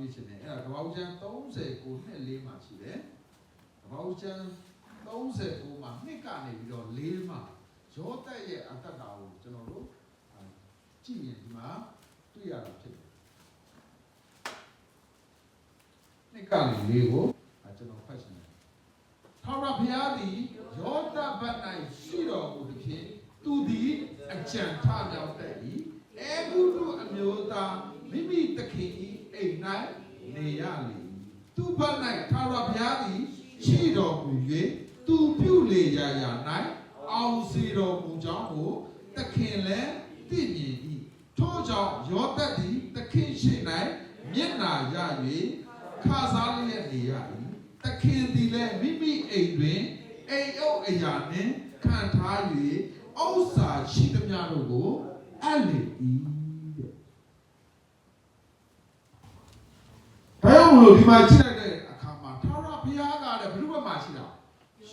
တွေးချင်တယ်အဲ့ဒါကဘာဦးကျန်း39နှစ်4မှာရှိတယ်ကဘာဦးကျန်း39မှာနှစ်ကနေပြီးတော့4မှာယောသတ်ရဲ့အတ္တတာကိုကျွန်တော်တို့ကြည့်ရင်ဒီမှာတွေ့ရတာဖြစ်တယ်နှစ်ကနေ4ကိုကျွန်တော်ဖတ်ရှင်တယ်ထာဝရဘုရားသည်ယောသတ်ဘက်၌ရှိတော်မူသည်ဖြင့်သူသည်အကြံထမြောက်တတ်၏အေဂုတုအမျိုးသားမိမိသခင်၏အိမ်၌နေရလေသူဘက်၌ထာဝရဘုရားသည်ရှိတော်မူ၍သူပြုလေရာရာ၌အောင်စီတော်မူကြောင်းကိုသခင်လည်းသိမြင်၏ထို့ကြောင့်ယောသတ်သည်သခင်ရှိ၌မျက်နာရ၍ခါစားလျက်နေရ၏သခင်သည်လည်းမိမိအိမ်တွင်အိမ်အုပ်အရာနှင့်ခံထား၍ဥစ္စာရှိသမျှတို့ကိုအပ်လေ၏တဲ့။ဒါကြောင့်မလို့ဒီမှာကြည့်လိုက်တဲ့အခါမှာထာဝရဘုရားကလည်းဘယ်လိုမှရှိတာ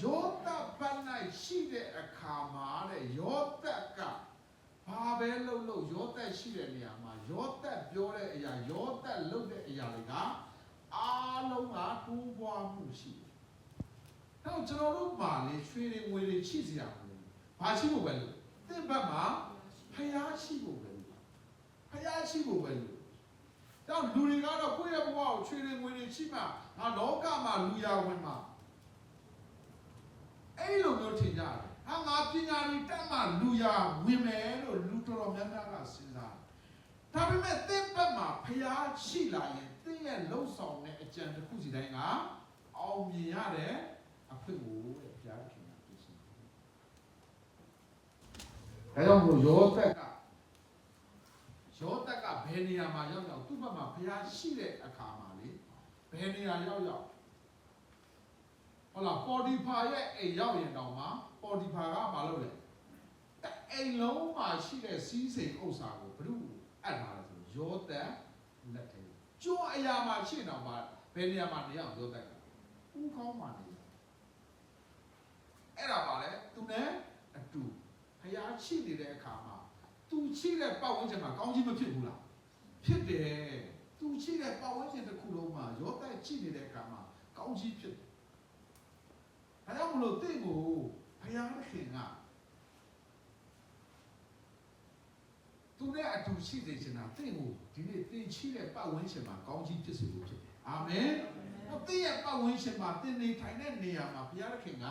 ယောသတ်ဘက်၌ရှိတဲ့အခါမှာတဲ့ယောသတ်ကဘာပဲလုပ်ယောသတ်ရှိတဲ့နေရာမှာယောသတ်ပြောတဲ့အရာယောသတ်လုပ်တဲ့အရာတွေကအားလုံးကတိုးပွားမှုရှိတယ်။နောက်ကျွန်တော်တို့မှာလေရွှေတွေငွေတွေချိစရာမလိုဘူး။ဘာရှိဖို့ပဲလို့သင်ဘက်မှာဖျားရှိဖို့ပဲလို့ဖျားရှိဖို့ပဲလို့တော့လူတွေကတော့ကိုယ့်ရဲ့ဘဝကိုရွှေတွေငွေတွေချိမှငါလောကမှာလူရဝင်မှာအဲ့လိုမျိုးထင်ကြတယ်။ဟာငါပညာတွေတက်မှလူရဝင်မယ်လို့လူတော်တော်များများကစဉ်းစား။ဒါပေမဲ့သင်ဘက်မှာဖျားရှိလာရင်သင်ရဲ့လှုပ်ဆောင်တဲ့အကြံတစ်ခုစီတိုင်းကအောင်မြင်ရတဲ့အဖြစ်ကိုတဲ့ဘုရားခင်ကသိရှိတယ်။ဒါကြောင့်မို့ယောသတ်ကဘယ်နေရာမှာရောက်သူ့ဘက်မှာဘုရားရှိတဲ့အခါမှာလေဘယ်နေရာရောက်ဟုတ်လားပေါ်တီဖာရဲ့အိမ်ရောက်ရင်တောင်မှပေါ်တီဖာကမလုပ်လဲအိမ်လုံးမှာရှိတဲ့စီးစိမ်ဥစ္စာကိုဘ누구အပ်ထားလဲဆိုယောသတ်လက်ထဲကျွန်းအရာမှာရှိတော့မှဘယ်နေရာမှာနေအောင်ယောသတ်ကဦးကောင်းမှနေအဲ့ဒါပါလေသူနဲ့အတူဘုရားရှိနေတဲ့အခါမှာသူရှိတဲ့ပတ်ဝန်းကျင်မှာကောင်းကြီးမဖြစ်ဘူးလားဖြစ်တယ်သူရှိတဲ့ပတ်ဝန်းကျင်တစ်ခုလုံးမှာယောသတ်ရှိနေတဲ့အခါမှာကောင်းကြီးဖြစ်တယ်ဒါကြောင့်မလို့တင့်ကိုဘုရားခင်ကသူနဲ့အတူရှိစေချင်တာတင့်ကိုဒီနေ့တင်ရှိတဲ့ပတ်ဝန်းကျင်မှာကောင်းကြီးဖြစ်စေဖို့ဖြစ်တယ်အာမင်တော့တင့်ရဲ့ပတ်ဝန်းကျင်မှာတင်နေထိုင်တဲ့နေရာမှာဘုရားခင်က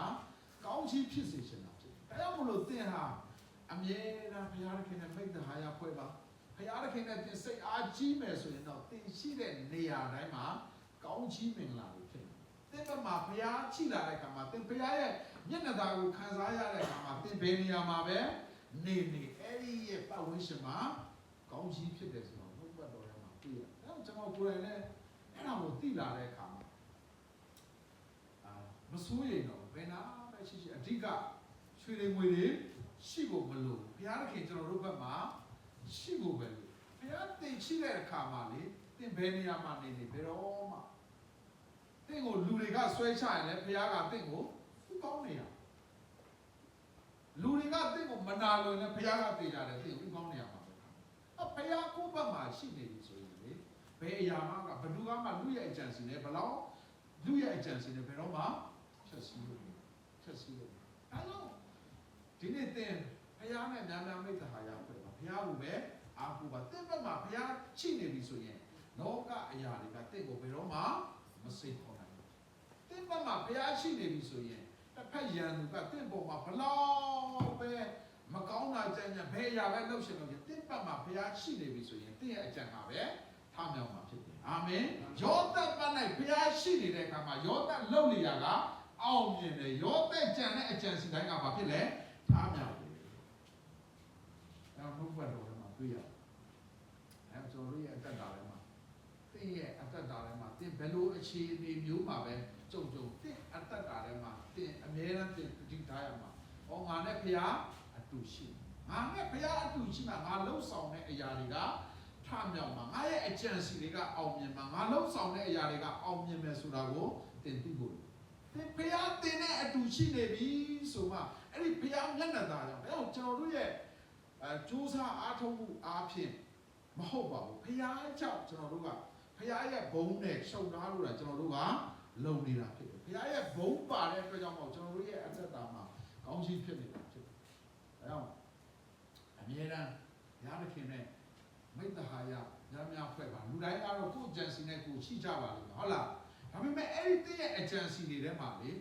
ကောင်းကြီးဖြစ်စေချင်တာဖြစ်တယ်ဒါကြောင့်မလို့တင့်ဟာအမြဲတမ်းဘုရားခင်နဲ့မိတ္တဟာယဖွဲ့ပါဘုရားခင်နဲ့တင်စိတ်အားကြီးမယ်ဆိုရင်တော့တင်ရှိတဲ့နေရာတိုင်းမှာကောင်းကြီးမင်္ဂလာတွေဖြစ်တယ်တင်ဘက်မှာဘုရားချိလာတဲ့အခါမှာတင်ဘုရားရဲ့မျက်နှာသာကိုခံစားရတဲ့အခါမှာတင်ဘယ်နေရာမှာပဲနေအဲ့ဒီရဲ့ပတ်ဝန်းကျင်မှာကောင်းကြီးဖြစ်တယ်ဆိုတော့ဘုရားတော်ရမှာသိရတယ်။အဲတော့ကျွန်တော်ကိုယ်တိုင်လည်းအဲ့ဒါကိုသိလာတဲ့အခါမှာမစိုးရိမ်တော့ဘယ်နာပဲရှိအဓိကရွှေတွေငွေတွေရှိဖို့မလိုဘုရားခင်ကျွန်တော်တို့ဘက်မှာရှိဖို့ပဲလို့ဘုရားတင်ရှိတဲ့အခါမှာလေတင်ဘယ်နေရာမှာနေဘယ်တော့မှတင့်ကိုလူတွေကဆွဲချရင်လည်းဘုရားကတင့်ကိုကောင်းနေရလူတွေကတင့်ကိုမနာလို့လည်းဘုရားကတည်ကြတယ်တင့်ကိုကောင်းနေရမှာပဲဘုရားကိုယ့်ဘက်မှာရှိနေပြီဆိုရင်လေဘယ်အရာမှဘယ်သူမှလူရဲ့အကြံစီနဲ့ဘယ်လောက်လူရဲ့အကြံစီနဲ့ဘယ်တော့မှချက်စီလို့အဲတော့ဒီနေ့တင်ဘုရားနဲ့များများမိတ္တဟာယဖွဲ့ပါဘုရားကိုပဲအားကိုးပါတင့်ဘက်မှာဘုရားရှိနေပြီဆိုရင်လောကအရာတွေကတင့်ကိုဘယ်တော့မှမစိတ်ခေါ်နိုင်ဘူးတင့်ဘက်မှာဘုရားရှိနေပြီဆိုရင်တစ်ဖက်ရန်သူကတင့်ပေါ်မှာဘလောက်ပဲမကောင်းတာကြမ်းကြမ်းဘယ်အရာပဲလှုပ်ရှင်လို့တင့်ဘက်မှာဘုရားရှိနေပြီဆိုရင်တင့်ရဲ့အကြံကပဲထမြောက်မှာဖြစ်တယ်အာမင်ယောသတ်ဘက်၌ဘုရားရှိနေတဲ့အခါမှာယောသတ်လှုပ်နေရကအောင်မြင်တယ်ယောသတ်ကြံတဲ့အကြံစီတိုင်းကဘာဖြစ်လဲထမြောက်တယ်နောက်ဘုရားတော်မှာတွေ့ရတယ်အဲကျွန်တော်တို့ရဲ့အတ္တတာထဲမှာတင့်ရဲ့အတ္တတာထဲမှာတင့်ဘယ်လိုအခြေအနေမျိုးမှာပဲကြုံတင့်အတ္တတာထဲမှာတင့်အမြဲတမ်းတင့်ကြည့်ထားရမှာဟောငါနဲ့ဘုရားအတူရှိငါနဲ့ဘုရားအတူရှိမှာငါလှုပ်ဆောင်တဲ့အရာတွေကထမြောက်မှာငါရဲ့အကြံစီတွေကအောင်မြင်မှာငါလှုပ်ဆောင်တဲ့အရာတွေကအောင်မြင်မယ်ဆိုတာကိုတင်သိဖို့တင်ဘုရားတင်တဲ့အတူရှိနေပြီဆိုမှအဲ့ဒီဘုရားမျက်နှာသာကြောင့်ဒါကြောင့်ကျွန်တော်တို့ရဲ့ကြိုးစားအားထုတ်မှုအားဖြင့်မဟုတ်ပါဘူးဘုရားကြောင့်ကျွန်တော်တို့က ဖခင်ရဲ့ဘုန်းနဲ့ရှုံထားလို့ကျွန်တော်တို့ကလုံနေတာဖြစ်တယ်ဖခင်ရဲ့ဘုန်းပါတဲ့အတွက်ကြောင့်မို့ကျွန်တော်တို့ရဲ့အသက်တာမှာကောင်းကြီးဖြစ်နေတာဖြစ်တယ်ဒါကြောင့်အမြဲတမ်းဘုရားသခင်နဲ့မိတ္တဟာယများဖွဲ့ပါလူတိုင်းကတော့ကိုယ်ဂျန်စီနဲ့ကိုယ်ရှိကြပါလိမ့်မယ်ဟုတ်လားဒါပေမဲ့အဲ့ဒီတည့်ရဲ့အဂျန်စီတွေထဲမှာလေ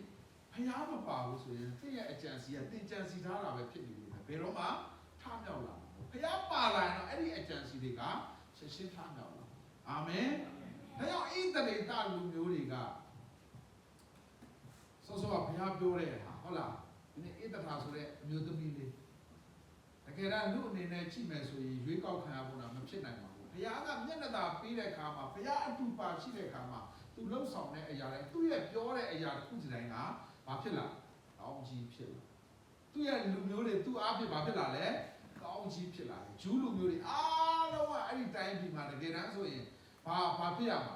ဖျားမပါဘူးဆိုရင်တည့်ရဲ့အဂျန်စီကတင်ဂျန်စီထားတာပဲဖြစ်နေတယ်ဘယ်တော့မှထမြောက်လာဖျားပါလာရင်တော့အဲ့ဒီအဂျန်စီတွေကဆက်ရှင်းထမြောက်လာအာမင်ဒါကြောင့်ဣသရေလလူမျိုးတွေကစောစောကဘုရားပြောတဲ့ဟာဟုတ်လားဒီနေ့ဣသထာဆိုတဲ့အမျိုးသမီးလေးတကယ်တော့လူအနေနဲ့ကြည့်မယ်ဆိုရင်ရွေးကောက်ခံရဖို့တော့မဖြစ်နိုင်ပါဘူးဘုရားကမျက်နှာသာပေးတဲ့အခါမှာဘုရားအတူပါရှိတဲ့အခါမှာသူလှုပ်ဆောင်တဲ့အရာတွေသူ့ရဲ့ပြောတဲ့အရာတစ်ခုစီတိုင်းကဘာဖြစ်လာကောင်းကြီးဖြစ်လာသူ့ရဲ့လူမျိုးတွေသူ့အားဖြင့်ဘာဖြစ်လာလဲကောင်းကြီးဖြစ်လာတယ်ဂျူးလူမျိုးတွေအားလုံးကအဲ့ဒီတိုင်းပြည်မှာတကယ်တမ်းဆိုရင်ဘာဖြစ်ရမှာ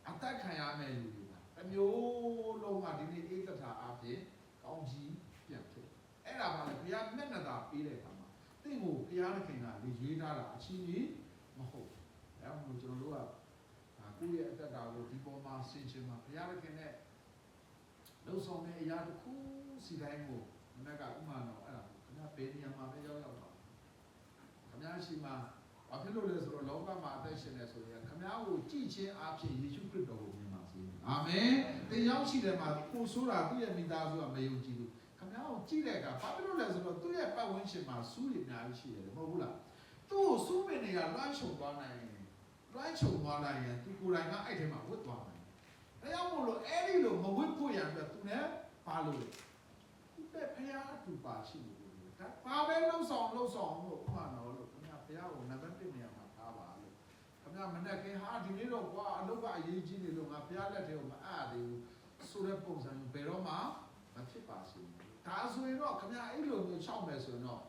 အသက်ခံရမယ့်လူတွေပါတစ်မျိုးလုံးကဒီနေ့ဧကထာအားဖြင့်ကောင်းကြီးပြန်ဖြစ်အဲ့ဒါပါလေဘုရားမျက်နှာသာပေးတဲ့အခါမှာတင့်ကိုဘုရားသခင်ကလေရွေးထားတာအချင်းကြီးမဟုတ်အဲ့ဒါမျိုးကျွန်တော်တို့ကကိုယ့်ရဲ့အသက်တာကိုဒီပေါ်မှာဆင်ခြင်မှာဘုရားသခင်နဲ့လှုပ်ဆောင်တဲ့အရာတစ်ခုစီတိုင်းကိုမနက်ကဥမာတော့အဲ့ဒါခင်ဗျာဘယ်နေရာမှာပဲရောက်တော့ခင်ဗျာရှိမှာဘာဖြစ်လို့လဲဆိုတော့လောကမှာအသက်ရှင်နေဆိုရင်ခင်ဗျားကိုကြည်ချင်းအားဖြင့်ယေရှုခရစ်တော်ကိုမြင်ပါစေအာမင်တင်ရောက်ရှိတယ်မှာကိုဆိုတာသူ့ရဲ့မိသားစုကမယုံကြည်ဘူးခင်ဗျားကိုကြည့်တဲ့အခါဘာဖြစ်လို့လဲဆိုတော့သူ့ရဲ့ပတ်ဝန်းကျင်မှာစူးတွေအများကြီးရှိတယ်မဟုတ်ဘူးလားသူ့ကိုစူးပင်တွေကလွှမ်းခြုံသွားနိုင်လွှမ်းခြုံသွားလိုက်ရင်သူကိုယ်တိုင်ကအဲ့ထဲမှာဝတ်သွားတယ်ဒါကြောင့်မို့လို့အဲ့ဒီလိုမဝတ်ဖို့ရအတွက်သူနဲ့ပါလို့သူတဲ့ဖရာအတူပါရှိလို့ဒါဘာပဲလှုပ်ဆောင်လို့ဥပမာတော့လို့ခင်ဗျာဖရာကိုနံပါတ်1နေရာမှာထားပါလို့ခင်ဗျာမနဲ့ခင်ဟာဒီနေ့တော့ကွာအလုပ်ကအရေးကြီးနေလို့ငါဖရာလက်ထဲကိုမအပ်သေးဘူးဆိုတဲ့ပုံစံမျိုးဘယ်တော့မှမဖြစ်ပါစေဒါဆိုရင်တော့ခင်ဗျာအဲ့လိုမျိုးချောက်မယ်ဆိုရင်တော့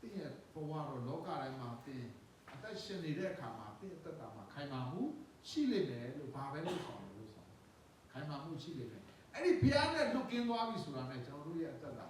တင်းရဲ့ဘဝတော့လောကတိုင်းမှာတင်းအသက်ရှင်နေတဲ့အခါမှာတင်းအသက်တာမှာခိုင်မာမှုရှိလိမ့်မယ်လို့ဘာပဲလို့ဆောင်လို့ဆောင်ခိုင်မာမှုရှိလိမ့်မယ်အဲ့ဒီဘုရားနဲ့လွတ်ကင်းသွားပြီဆိုတာနဲ့ကျွန်တော်တို့ရဲ့အသက်တာ